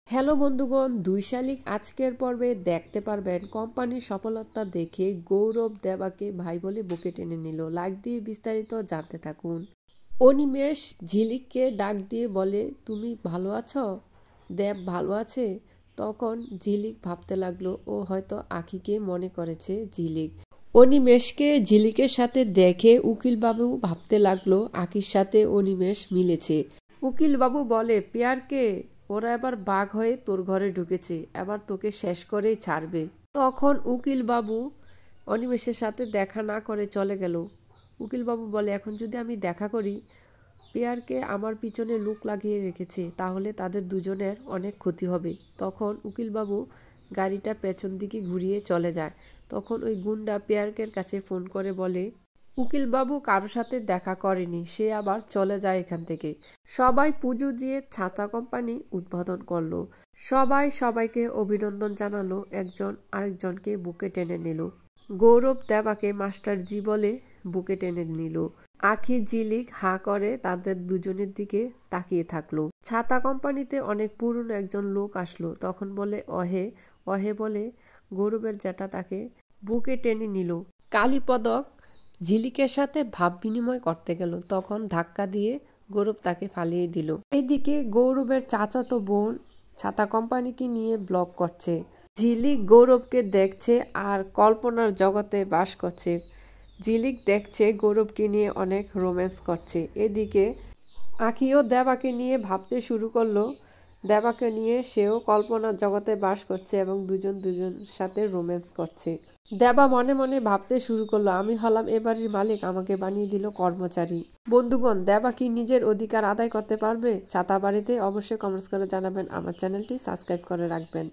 Hello বন্ধুগণ, ২ শালিক আজকের পর্বে দেখতে পারবেন কোম্পানির সফলতা দেখে গৌরব দেবাকে ভাই বলে বুকে টেনে নিল। লাইক দিয়ে বিস্তারিত জানতে থাকুন। অনিমেষ ঝিলিককে ডাক দিয়ে বলে, তুমি ভালো আছো? দেব ভালো আছে? তখন ঝিলিক ভাবতে লাগলো ও হয়তো আখিকে মনে করেছে ঝিলিক। অনিমেষকে ঝিলিকের সাথে দেখে উকিলবাবু ভাবতে লাগলো আখির সাথে অনিমেষ মিলেছে। উকিলবাবু বলে, পেয়ারকে ওরা এবার বাঘ হয়ে তোর ঘরে ঢুকেছে, এবার তোকে শেষ করেই ছাড়বে। তখন উকিলবাবু অনিমেষের সাথে দেখা না করে চলে গেল। উকিলবাবু বলে, এখন যদি আমি দেখা করি, পেয়ারকে আমার পিছনে লোক লাগিয়ে রেখেছে, তাহলে তাদের দুজনের অনেক ক্ষতি হবে। তখন উকিলবাবু গাড়িটা পেছন দিকে ঘুরিয়ে চলে যায়। তখন ওই গুন্ডা পেয়ারকের কাছে ফোন করে বলে, উকিলবাবু কারোর সাথে দেখা করেনি, সে আবার চলে যায় এখান থেকে। সবাই পুজো দিয়ে ছাতা কোম্পানি উদ্বোধন করলো। সবাই সবাইকে অভিনন্দন জানালো, একজন আরেকজনকে বুকে টেনে নিল। গৌরব দেবাকে মাস্টার জি বলে বুকে টেনে নিল। আখি ঝিলিক হা করে তাদের দুজনের দিকে তাকিয়ে থাকলো। ছাতা কোম্পানিতে অনেক পুরনো একজন লোক আসলো। তখন বলে, অহে অহে বলে গৌরবের জ্যাঠা তাকে বুকে টেনে নিল। কালীপদক ঝিলিকের সাথে ভাব বিনিময় করতে গেল, তখন ধাক্কা দিয়ে গৌরব তাকে ফালিয়ে দিল। এইদিকে গৌরবের চাচাতো বোন ছাতা কোম্পানিকে নিয়ে ব্লগ করছে। ঝিলিক গৌরবকে দেখছে আর কল্পনার জগতে বাস করছে। ঝিলিক দেখছে গৌরবকে নিয়ে অনেক রোম্যান্স করছে। এদিকে আখিও দেবাকে নিয়ে ভাবতে শুরু করলো। দেবাকে নিয়ে সেও কল্পনার জগতে বাস করছে এবং দুজন সাথে রোম্যান্স করছে। দেবা মনে মনে ভাবতে শুরু করলো, আমি হলাম এবারের মালিক, আমাকে বানিয়ে দিল কর্মচারী। বন্ধুগণ, দেবা কি নিজের অধিকার আদায় করতে পারবে ছাতা বাড়িতে? অবশ্যই কমেন্টস করে জানাবেন। আমার চ্যানেলটি সাবস্ক্রাইব করে রাখবেন।